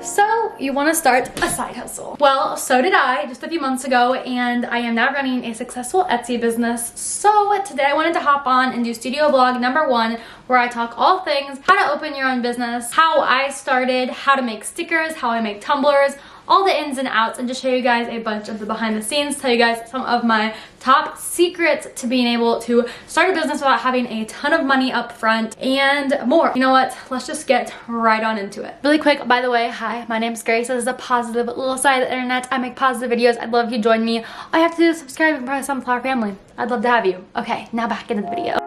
So you want to start a side hustle. Well, so did I just a few months ago, and I am now running a successful Etsy business. So today I wanted to hop on and do studio vlog number 1, where I talk all things how to open your own business, how I started, how to make stickers, how I make tumblers, all the ins and outs, and just show you guys a bunch of the behind the scenes, tell you guys some of my top secrets to being able to start a business without having a ton of money up front and more. You know what? Let's just get right on into it. Really quick, by the way, hi, my name's Grace. This is a positive little side of the internet. I make positive videos. I'd love if you join me. All you have to do is subscribe and be part of the Sunflower family. I'd love to have you. Okay, now back into the video.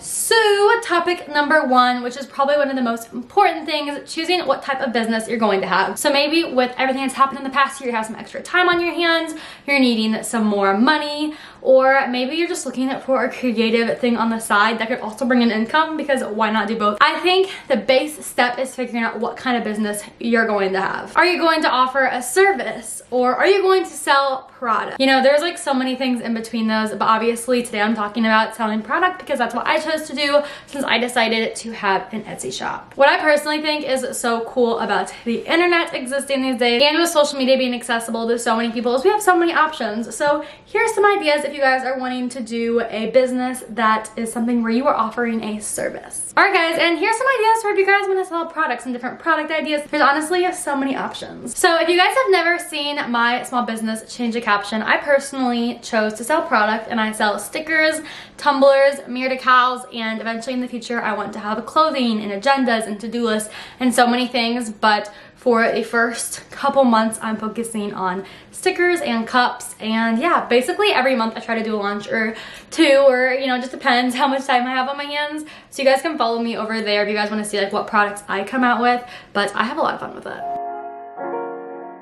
So topic number 1, which is probably one of the most important things, choosing what type of business you're going to have. So maybe with everything that's happened in the past year, you have some extra time on your hands, you're needing some more money, or maybe you're just looking for a creative thing on the side that could also bring in income, because why not do both? I think the base step is figuring out what kind of business you're going to have. Are you going to offer a service, or are you going to sell product? You know, there's like so many things in between those, but obviously today I'm talking about selling product because that's what I chose to do since I decided to have an Etsy shop. What I personally think is so cool about the internet existing these days, and with social media being accessible to so many people, is we have so many options. So here's some ideas if you guys are wanting to do a business that is something where you are offering a service. Alright guys, and here's some ideas for if you guys want to sell products and different product ideas. There's honestly so many options. So if you guys have never seen my small business Change a Caption, I personally chose to sell product, and I sell stickers, tumblers, mirror decals, and eventually in the future I want to have clothing and agendas and to-do lists and so many things. But for the first couple months, I'm focusing on stickers and cups, and yeah, basically every month I try to do a launch or 2, or you know, it just depends how much time I have on my hands. So you guys can follow me over there if you guys want to see like what products I come out with, but I have a lot of fun with it.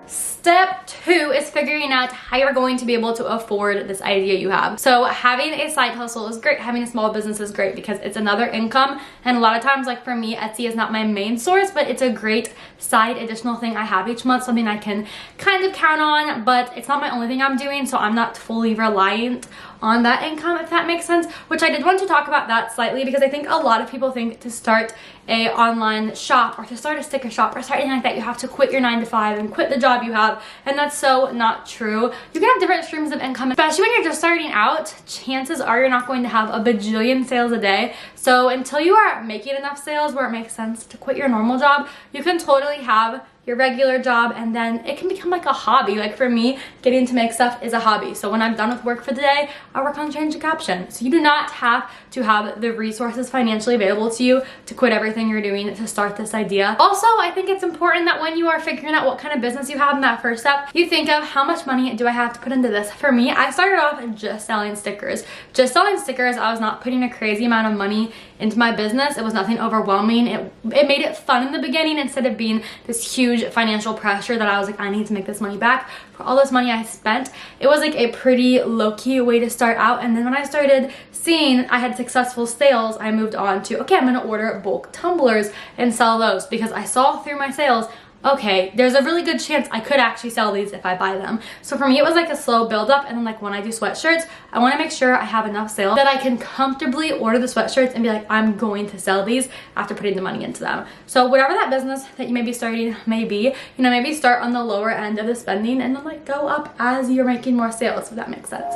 Step 2 is figuring out how you're going to be able to afford this idea you have. So having a side hustle is great. Having a small business is great because it's another income. And a lot of times, like for me, Etsy is not my main source, but it's a great side additional thing I have each month, something I can kind of count on, but it's not my only thing I'm doing, so I'm not fully reliant on that income, if that makes sense. Which I did want to talk about that slightly, because I think a lot of people think to start a online shop or to start a sticker shop or start anything like that, you have to quit your 9 to 5 and quit the job you have, and that's so not true. You can have different streams of income, especially when you're just starting out. Chances are you're not going to have a bajillion sales a day. So until you are making enough sales where it makes sense to quit your normal job, you can totally have your regular job, and then it can become like a hobby. Like for me, getting to make stuff is a hobby. So when I'm done with work for the day, I work on Change a Caption. So you do not have to have the resources financially available to you to quit everything you're doing to start this idea. Also, I think it's important that when you are figuring out what kind of business you have in that first step, you think of how much money do I have to put into this. For me, I started off just selling stickers. Just selling stickers, I was not putting a crazy amount of money into my business. It was nothing overwhelming. It made it fun in the beginning instead of being this huge financial pressure that I was like, I need to make this money back. For all this money I spent, it was like a pretty low-key way to start out. And then when I started seeing I had successful sales, I moved on to, okay, I'm gonna order bulk tumblers and sell those, because I saw through my sales, okay, there's a really good chance I could actually sell these if I buy them. So for me, it was like a slow build up, and then like when I do sweatshirts, I want to make sure I have enough sales that I can comfortably order the sweatshirts and be like, I'm going to sell these after putting the money into them. So whatever that business that you may be starting may be, you know, maybe start on the lower end of the spending and then like go up as you're making more sales, if that makes sense.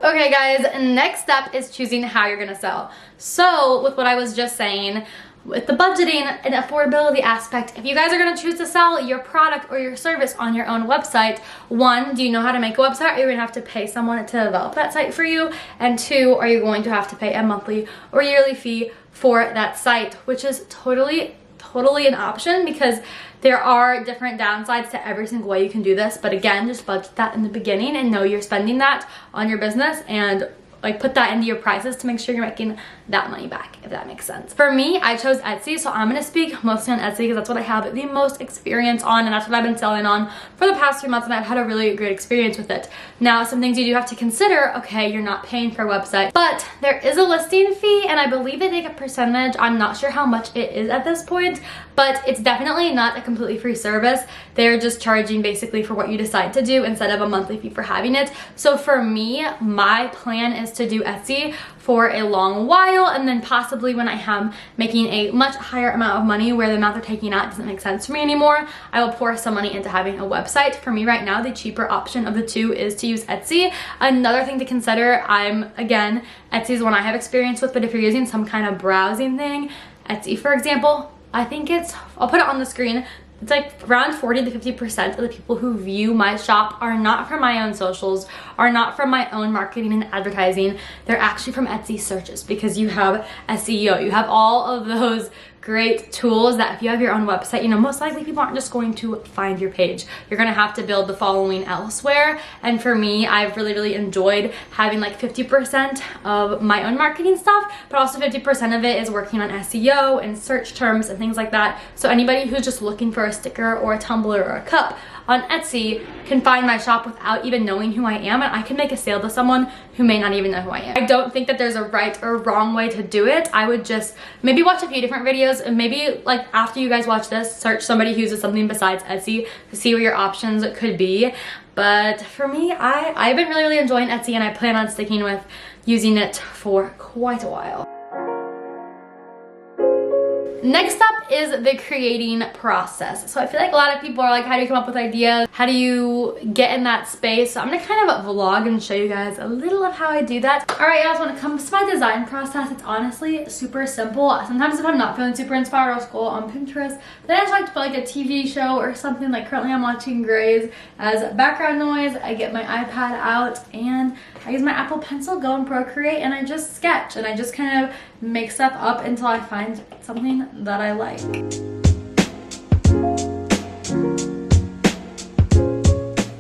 Okay guys, next step is choosing how you're gonna sell. So with what I was just saying, with the budgeting and affordability aspect, if you guys are going to choose to sell your product or your service on your own website, 1, do you know how to make a website? Are you going to have to pay someone to develop that site for you? And 2, are you going to have to pay a monthly or yearly fee for that site, which is totally an option, because there are different downsides to every single way you can do this. But again, just budget that in the beginning and know you're spending that on your business, and like put that into your prices to make sure you're making that money back, if that makes sense. For me, I chose Etsy, so I'm gonna speak mostly on Etsy because that's what I have the most experience on, and that's what I've been selling on for the past few months, and I've had a really great experience with it. Now, some things you do have to consider, okay, you're not paying for a website, but there is a listing fee, and I believe they take a percentage. I'm not sure how much it is at this point, but it's definitely not a completely free service. They're just charging basically for what you decide to do instead of a monthly fee for having it. So for me, my plan is is to do Etsy for a long while, and then possibly when I am making a much higher amount of money where the amount they're taking out doesn't make sense for me anymore, I will pour some money into having a website. For me right now, the cheaper option of the two is to use Etsy. Another thing to consider, again, Etsy is one I have experience with, but if you're using some kind of browsing thing, Etsy for example, I think I'll put it on the screen, it's like around 40 to 50% of the people who view my shop are not from my own socials, are not from my own marketing and advertising. They're actually from Etsy searches, because you have SEO, you have all of those great tools that if you have your own website, you know, most likely people aren't just going to find your page. You're gonna have to build the following elsewhere. And for me, I've really enjoyed having like 50% of my own marketing stuff, but also 50% of it is working on SEO and search terms and things like that. So anybody who's just looking for a sticker or a tumbler or a cup on Etsy can find my shop without even knowing who I am, and I can make a sale to someone who may not even know who I am. I don't think that there's a right or wrong way to do it. I would just maybe watch a few different videos, and maybe like after you guys watch this, search somebody who uses something besides Etsy to see what your options could be. But for me, I've been really enjoying Etsy, and I plan on sticking with using it for quite a while. Next up is the creating process. So I feel like a lot of people are like, how do you come up with ideas? How do you get in that space? So I'm gonna kind of vlog and show you guys a little of how I do that. All right, guys, when it comes to my design process, it's honestly super simple. Sometimes if I'm not feeling super inspired, I'll scroll on Pinterest. Then I just like to put like a TV show or something. Like currently I'm watching Grey's as background noise. I get my iPad out and I use my Apple Pencil, go and Procreate, and I just sketch, and I just kind of make stuff up until I find something that I like.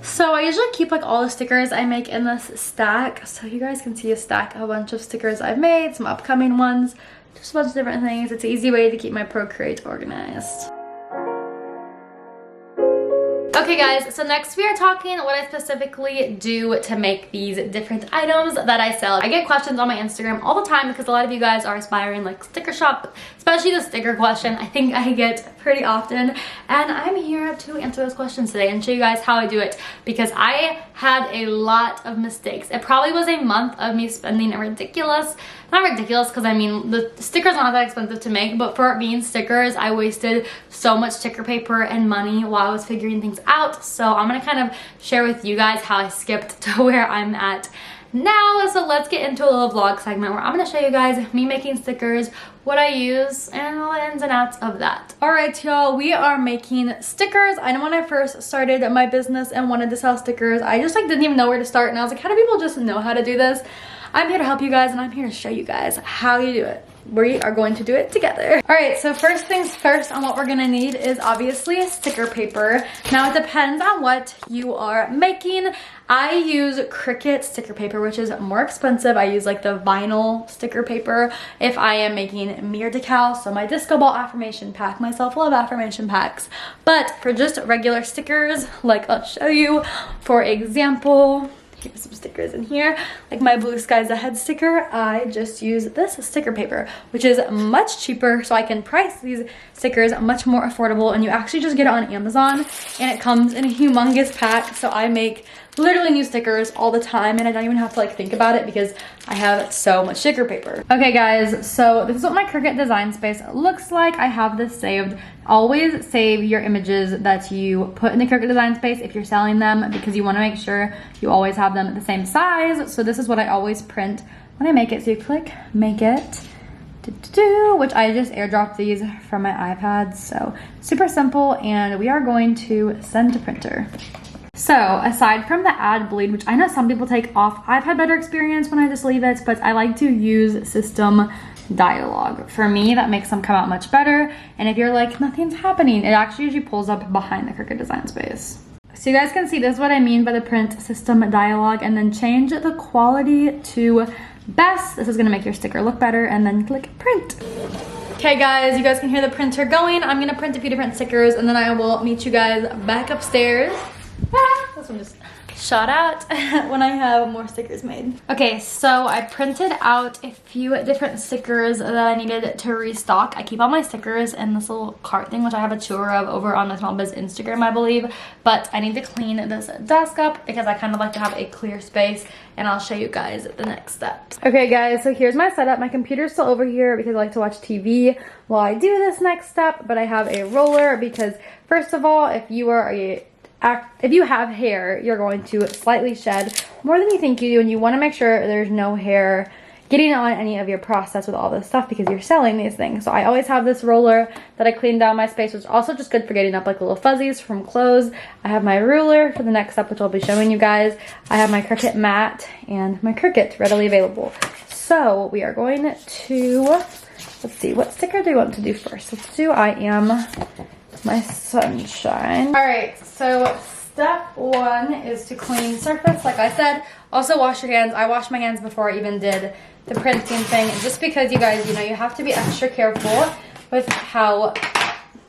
So I usually keep like all the stickers I make in this stack, so you guys can see a stack of a bunch of stickers I've made, some upcoming ones, just a bunch of different things. It's an easy way to keep my Procreate organized. Okay guys, so next we are talking what I specifically do to make these different items that I sell. I get questions on my Instagram all the time because a lot of you guys are aspiring like sticker shop, especially the sticker question I think I get pretty often, and I'm here to answer those questions today and show you guys how I do it, because I had a lot of mistakes. It probably was a month of me spending a ridiculous, not ridiculous because I mean the stickers are not that expensive to make, but for it being stickers, I wasted so much sticker paper and money while I was figuring things out. So I'm gonna kind of share with you guys how I skipped to where I'm at now. So let's get into a little vlog segment where I'm gonna show you guys me making stickers, what I use, and all the ins and outs of that. All right, y'all, we are making stickers. I know when I first started my business and wanted to sell stickers, I just like didn't even know where to start, and I was like, how do people just know how to do this? I'm here to help you guys, and I'm here to show you guys how you do it. We are going to do it together. All right, so first things first on what we're gonna need is obviously sticker paper. Now it depends on what you are making. I use Cricut sticker paper, which is more expensive. I use like the vinyl sticker paper if I am making mirror decals, so my disco ball affirmation pack, my self-love affirmation packs. But for just regular stickers, like I'll show you, for example, here's some stickers in here, like my blue skies ahead sticker. I just use this sticker paper, which is much cheaper, so I can price these stickers much more affordable, and you actually just get it on Amazon, and it comes in a humongous pack. So I make literally new stickers all the time, and I don't even have to like think about it because I have so much sticker paper. Okay guys, so this is what my Cricut design space looks like. I have this saved. Always save your images that you put in the Cricut design space if you're selling them, because you want to make sure you always have them the same size. So this is what I always print when I make it. So you click make it, which I just airdrop these from my iPad. So super simple, and we are going to send to printer. So aside from the ad bleed, which I know some people take off, I've had better experience when I just leave it, but I like to use system dialogue. For me, that makes them come out much better. And if you're like, nothing's happening, it actually usually pulls up behind the Cricut design space. So you guys can see this is what I mean by the print system dialogue, and then change the quality to best. This is gonna make your sticker look better, and then click print. Okay guys, you guys can hear the printer going. I'm gonna print a few different stickers, and then I will meet you guys back upstairs. This one just shout out when I have more stickers made. Okay, so I printed out a few different stickers that I needed to restock. I keep all my stickers in this little cart thing, which I have a tour of over on the Small Biz Instagram, I believe. But I need to clean this desk up because I kind of like to have a clear space, and I'll show you guys the next steps. Okay guys, so here's my setup. My computer's still over here because I like to watch TV while I do this next step, but I have a roller because first of all, if you have hair, you're going to slightly shed more than you think you do, and you want to make sure there's no hair getting on any of your process with all this stuff because you're selling these things. So I always have this roller that I clean down my space, which is also just good for getting up like little fuzzies from clothes. I have my ruler for the next step, which I'll be showing you guys. I have my Cricut mat and my Cricut readily available. So we are going to, let's see, what sticker do we want to do first? Let's do I Am My Sunshine. All right, so step one is to clean surface, like I said. Also wash your hands. I washed my hands before I even did the printing thing, just because you guys, you know, you have to be extra careful with how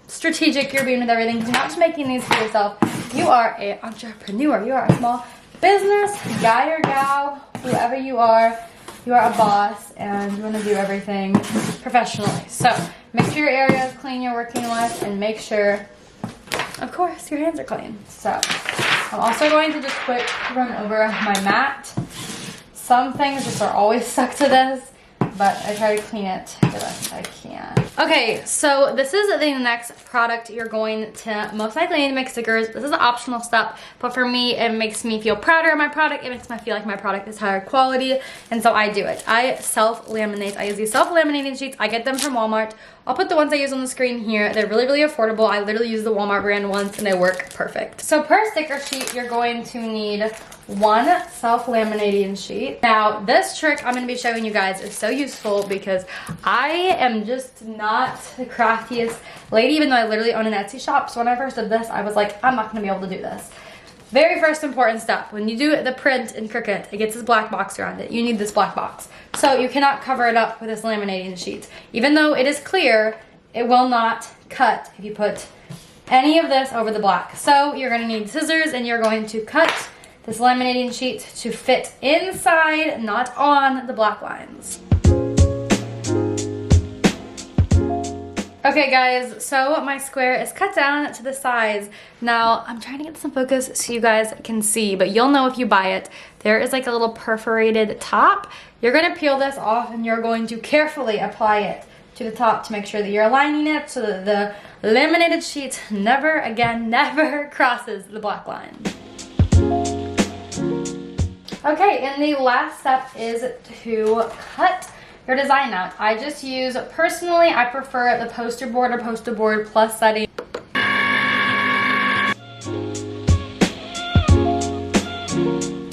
strategic you're being with everything. You're not just making these for yourself. You are an entrepreneur. You are a small business guy or gal, whoever you are a boss, and you want to do everything professionally. So make sure your area is clean you're working with, and make sure, of course, your hands are clean. So I'm also going to just quick run over my mat. Some things just are always stuck to this, but I try to clean it the best I can. Okay, so this is the next product you're going to most likely need to make stickers. This is an optional step, but for me, it makes me feel prouder of my product. It makes me feel like my product is higher quality, and so I do it. I self-laminate. I use these self-laminating sheets. I get them from Walmart. I'll put the ones I use on the screen here. They're really, really affordable. I literally use the Walmart brand once, and they work perfect. So per sticker sheet, you're going to need one self-laminating sheet. Now, this trick I'm going to be showing you guys is so useful because I am just not the craftiest lady, even though I literally own an Etsy shop. So when I first did this, I was like, I'm not going to be able to do this. Very first important step, when you do the print in Cricut, it gets this black box around it. You need this black box. So you cannot cover it up with this laminating sheet. Even though it is clear, it will not cut if you put any of this over the black. So you're going to need scissors, and you're going to cut this laminating sheet to fit inside, not on the black lines. Okay guys, so my square is cut down to the size. Now, I'm trying to get some focus so you guys can see, but you'll know if you buy it. There is like a little perforated top. You're gonna peel this off, and you're going to carefully apply it to the top to make sure that you're aligning it so that the laminated sheet never crosses the black line. Okay, and the last step is to cut your design out. I just use, personally, I prefer the poster board or poster board plus setting.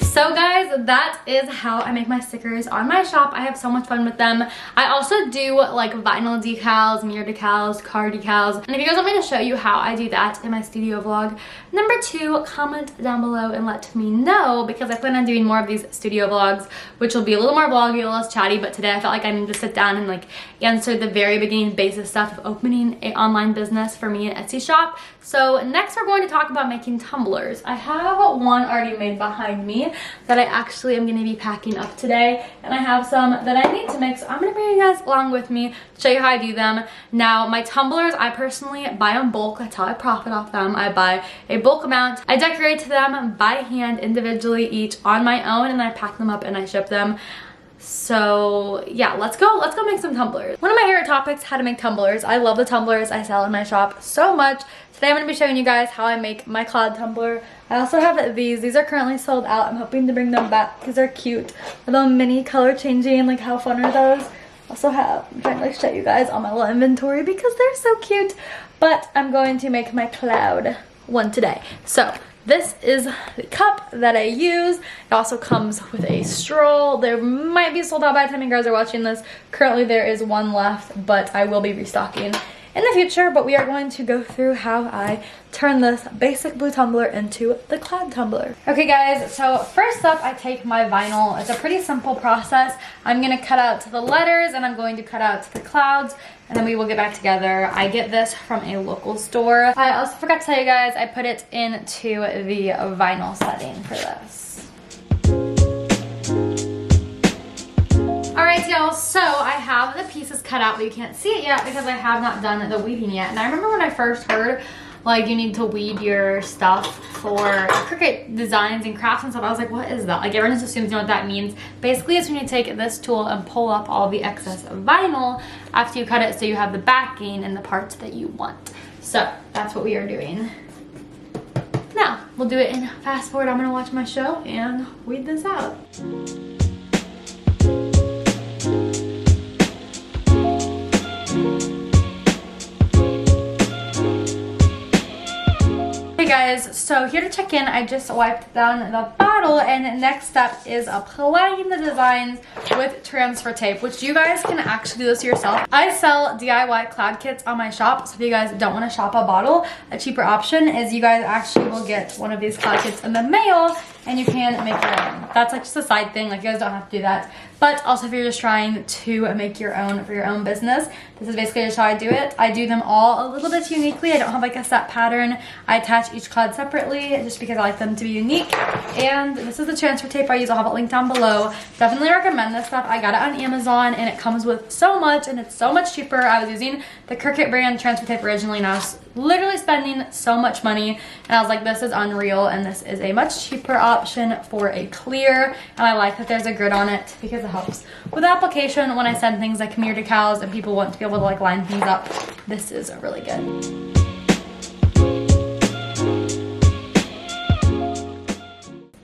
So guys, that is how I make my stickers on my shop. I have so much fun with them. I also do like vinyl decals, mirror decals, car decals. And if you guys want me to show you how I do that in my studio vlog, number 2, comment down below and let me know, because I plan on doing more of these studio vlogs, which will be a little more vloggy, a little less chatty, but today I felt like I need to sit down and like answer the very beginning basic stuff of opening an online business for me, an Etsy shop. So next we're going to talk about making tumblers. I have one already made behind me that I actually am going to be packing up today, and I have some that I need to make, so I'm going to bring you guys along with me to show you how I do them. Now, my tumblers, I personally buy in bulk. That's how I profit off them. I buy a bulk amount. I decorate them by hand individually each on my own, and I pack them up and I ship them. So yeah, let's go make some tumblers. One of my favorite topics, how to make tumblers. I love the tumblers I sell in my shop so much. Today I'm going to be showing you guys how I make my cloud tumbler. I also have these are currently sold out. I'm hoping to bring them back because they're cute. Little mini color changing, like how fun are those? Also have, I'm trying to like show you guys all my little inventory because they're so cute. But I'm going to make my cloud one today. So this is the cup that I use. It also comes with a straw. There might be sold out by the time you guys are watching this. Currently there is one left, but I will be restocking in the future. But we are going to go through how I turn this basic blue tumbler into the cloud tumbler. Okay guys, so first up I take my vinyl. It's a pretty simple process. I'm going to cut out the letters and I'm going to cut out the clouds. and then we will get back together. I get this from a local store. I also forgot to tell you guys, I put it into the vinyl setting for this. Alright y'all, so I have the pieces cut out, but you can't see it yet because I have not done the weeding yet. And I remember when I first heard like you need to weed your stuff for Cricut designs and crafts and stuff, I was like, what is that? Like everyone just assumes you know what that means. Basically it's when you take this tool and pull up all the excess vinyl after you cut it so you have the backing and the parts that you want. So that's what we are doing. Now we'll do it in fast forward. I'm gonna watch my show and weed this out. Guys, so here to check in, I just wiped down the bottle, and next step is applying the designs with transfer tape, which you guys can actually do this yourself. I sell DIY cloud kits on my shop, so if you guys don't want to shop a bottle, a cheaper option is you guys actually will get one of these cloud kits in the mail and you can make your own. That's like just a side thing, like you guys don't have to do that. But also if you're just trying to make your own for your own business, this is basically just how I do it. I do them all a little bit uniquely. I don't have like a set pattern. I attach each cloud separately just because I like them to be unique. And this is the transfer tape I use. I'll have it linked down below. Definitely recommend this stuff. I got it on Amazon and it comes with so much and it's so much cheaper. I was using the Cricut brand transfer tape originally and I was literally spending so much money and I was like, this is unreal, and this is a much cheaper option for a clear, and I like that there's a grid on it because it helps with application when I send things like commuter decals and people want to be able to like line things up. This is really good.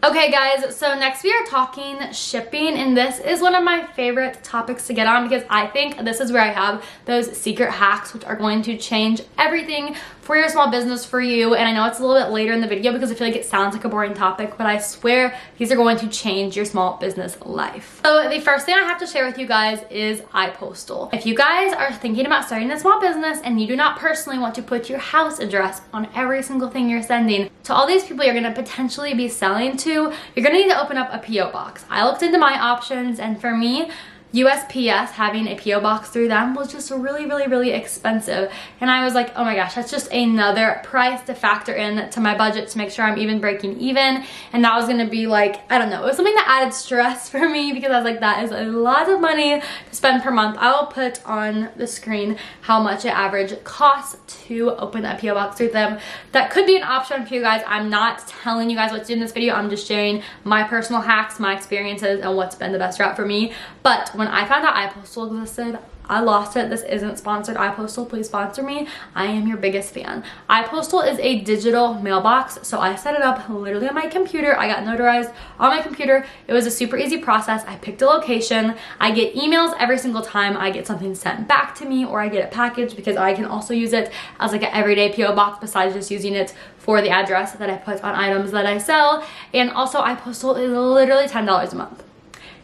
Okay guys, so next we are talking shipping, and this is one of my favorite topics to get on because I think this is where I have those secret hacks which are going to change everything for your small business, for you. And I know it's a little bit later in the video because I feel like it sounds like a boring topic, but I swear these are going to change your small business life. So the first thing I have to share with you guys is iPostal. If you guys are thinking about starting a small business and you do not personally want to put your house address on every single thing you're sending to all these people you're going to potentially be selling to, you're going to need to open up a PO box. I looked into my options, and for me, USPS, having a PO box through them was just really expensive, and I was like, oh my gosh, that's just another price to factor in to my budget to make sure I'm even breaking even. And that was gonna be like, I don't know, it was something that added stress for me because I was like, that is a lot of money to spend per month. I will put on the screen how much it average costs to open that PO box through them. That could be an option for you guys. I'm not telling you guys what to do in this video. I'm just sharing my personal hacks, my experiences, and what's been the best route for me. But when I found out iPostal existed, I lost it. This isn't sponsored. iPostal, please sponsor me. I am your biggest fan. iPostal is a digital mailbox, so I set it up literally on my computer. I got notarized on my computer. It was a super easy process. I picked a location. I get emails every single time I get something sent back to me or I get a package, because I can also use it as like an everyday PO box besides just using it for the address that I put on items that I sell. And also iPostal is literally $10 a month.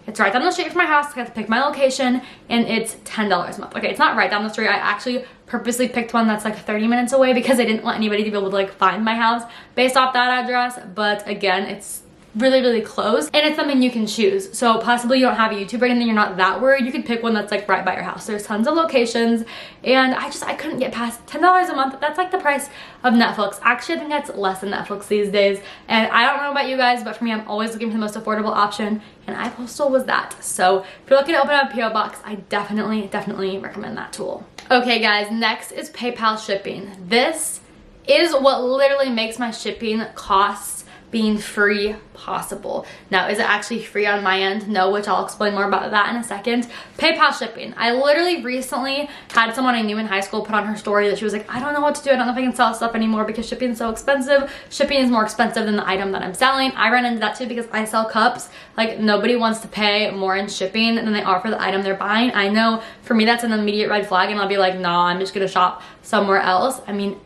It's right down the street from my house. I have to pick my location, and it's $10 a month. Okay, it's not right down the street. I actually purposely picked one that's like 30 minutes away because I didn't want anybody to be able to like find my house based off that address. But again, it's really close, and it's something you can choose. So possibly you don't have a YouTube or anything, you're not that worried. You could pick one that's like right by your house. There's tons of locations, and I couldn't get past $10 a month. That's like the price of Netflix. Actually, I think that's less than Netflix these days. And I don't know about you guys, but for me, I'm always looking for the most affordable option, and iPostal was that. So if you're looking to open up a PO box, I definitely recommend that tool. Okay guys, next is PayPal shipping. This is what literally makes my shipping costs being free possible. Now, is it actually free on my end? No, which I'll explain more about that in a second. PayPal shipping. I literally recently had someone I knew in high school put on her story that she was like, I don't know what to do. I don't know if I can sell stuff anymore because shipping is so expensive. Shipping is more expensive than the item that I'm selling. I ran into that too because I sell cups. Like, nobody wants to pay more in shipping than they are for the item they're buying. I know for me that's an immediate red flag, and I'll be like, nah, I'm just gonna shop somewhere else. I mean,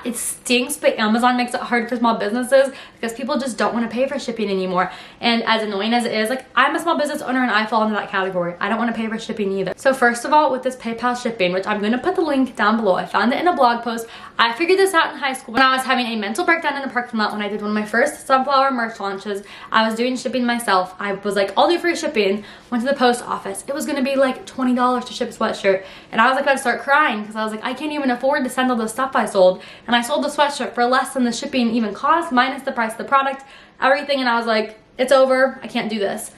it stinks, but Amazon makes it hard for small businesses because people just don't want to pay for shipping anymore. And as annoying as it is, like, I'm a small business owner and I fall into that category. I don't want to pay for shipping either. So first of all, with this PayPal shipping, which I'm going to put the link down below, I found it in a blog post. I figured this out in high school when I was having a mental breakdown in a parking lot when I did one of my first sunflower merch launches. I was doing shipping myself. I was like, I'll do free shipping. Went to the post office. It was going to be like $20 to ship a sweatshirt. And I was like about to start crying because I was like, I can't even afford to send all the stuff I sold. And I sold the sweatshirt for less than the shipping even cost, minus the price of the product, everything. And I was like, it's over. I can't do this.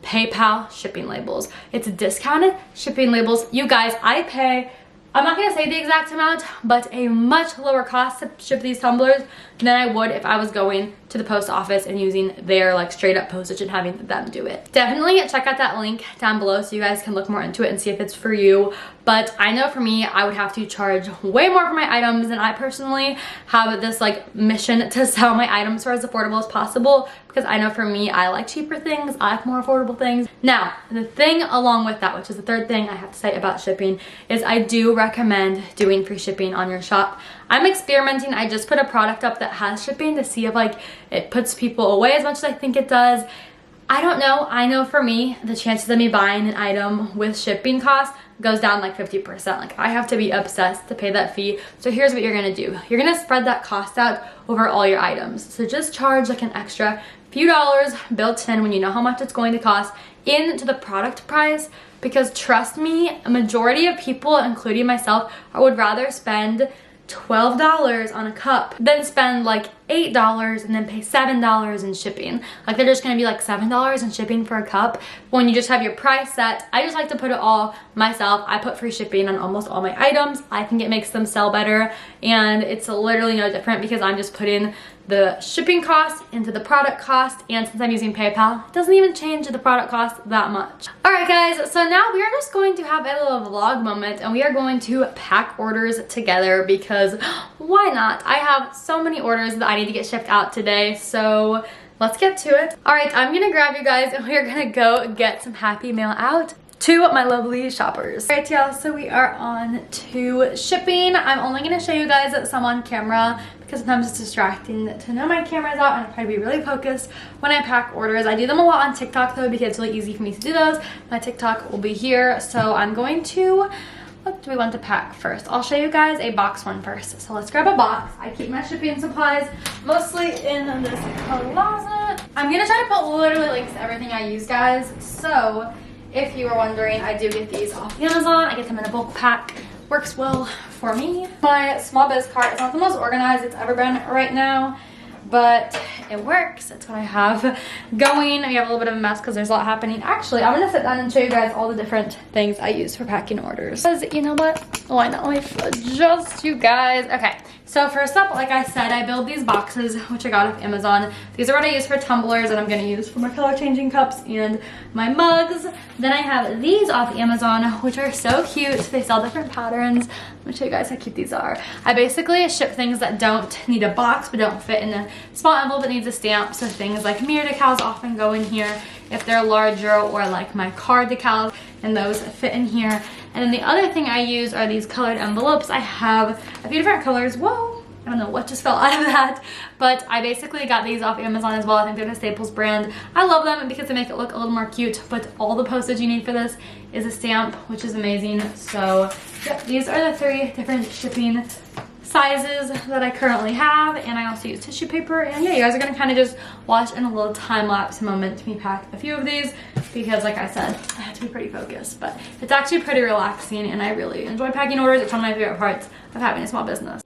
PayPal shipping labels. It's discounted shipping labels. You guys, I pay, I'm not going to say the exact amount, but a much lower cost to ship these tumblers than I would if I was going to the post office and using their like straight up postage and having them do it. Definitely check out that link down below so you guys can look more into it and see if it's for you. But I know for me, I would have to charge way more for my items, and I personally have this like mission to sell my items for as affordable as possible because I know for me, I like cheaper things, I like more affordable things. Now, the thing along with that, which is the third thing I have to say about shipping, is I do recommend doing free shipping on your shop. I'm experimenting. I just put a product up that has shipping to see if like it puts people away as much as I think it does. I don't know. I know for me, the chances of me buying an item with shipping costs goes down like 50%. Like, I have to be obsessed to pay that fee. So here's what you're gonna do. You're gonna spread that cost out over all your items. So just charge like an extra few dollars built in when you know how much it's going to cost into the product price, because trust me, a majority of people, including myself, would rather spend $12 on a cup than spend like $8 and then pay $7 in shipping. Like, they're just gonna be like $7 in shipping for a cup when you just have your price set. I just like to put it all myself. I put free shipping on almost all my items. I think it makes them sell better, and it's literally no different because I'm just putting the shipping cost into the product cost, and since I'm using PayPal, it doesn't even change the product cost that much. Alright guys, so now we are just going to have a little vlog moment, and we are going to pack orders together because why not? I have so many orders that I need to get shipped out today, so let's get to it. Alright, I'm gonna grab you guys and we are gonna go get some happy mail out to my lovely shoppers. Alright y'all, so we are on to shipping. I'm only gonna show you guys some on camera because sometimes it's distracting to know my camera's out, and I try to be really focused when I pack orders. I do them a lot on TikTok though because it's really easy for me to do those. My TikTok will be here, so I'm going to, what do we want to pack first? I'll show you guys a box one first. So let's grab a box. I keep my shipping supplies mostly in this closet. I'm gonna try to put literally links to everything I use, guys. So if you were wondering, I do get these off Amazon. I get them in a bulk pack. Works well for me. My small biz cart is not the most organized it's ever been right now, but it works. It's what I have going. We have a little bit of a mess because there's a lot happening. Actually, I'm gonna sit down and show you guys all the different things I use for packing orders. Because you know what? Why not? Let me adjust you guys. Okay. So first up, like I said, I build these boxes, which I got off Amazon. These are what I use for tumblers, and I'm gonna use for my color changing cups and my mugs. Then I have these off Amazon, which are so cute. They sell different patterns. Let me show you guys how cute these are. I basically ship things that don't need a box, but don't fit in a small envelope that needs a stamp. So things like mirror decals often go in here if they're larger, or like my card decals, and those fit in here. And then the other thing I use are these colored envelopes. I have a few different colors. Whoa, I don't know what just fell out of that, but I basically got these off Amazon as well. I think they're the Staples brand. I love them because they make it look a little more cute, but all the postage you need for this is a stamp, which is amazing. So yep, these are the 3 different shipping sizes that I currently have, and I also use tissue paper. And yeah, you guys are gonna kind of just watch in a little time-lapse moment me pack a few of these because, like I said, I have to be pretty focused, but it's actually pretty relaxing and I really enjoy packing orders. It's one of my favorite parts of having a small business.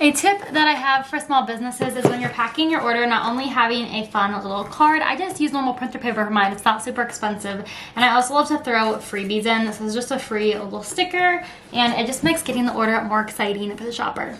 A tip that I have for small businesses is when you're packing your order, not only having a fun little card. I just use normal printer paper for mine. It's not super expensive. And I also love to throw freebies in. This is just a free little sticker, and it just makes getting the order more exciting for the shopper.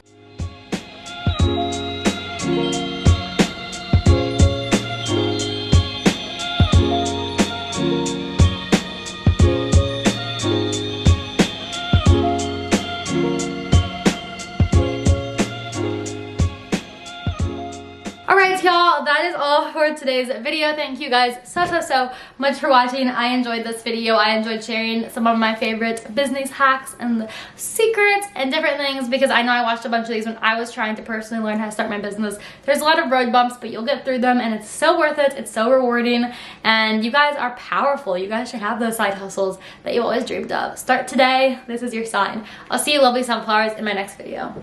that is all for today's video. Thank you guys so much for watching. I enjoyed this video. I enjoyed sharing some of my favorite business hacks and secrets and different things, because I know I watched a bunch of these when I was trying to personally learn how to start my business. There's a lot of road bumps, but you'll get through them, and it's so worth it. It's so rewarding, and you guys are powerful. You guys should have those side hustles that you always dreamed of. Start today. This is your sign. I'll see you lovely sunflowers in my next video.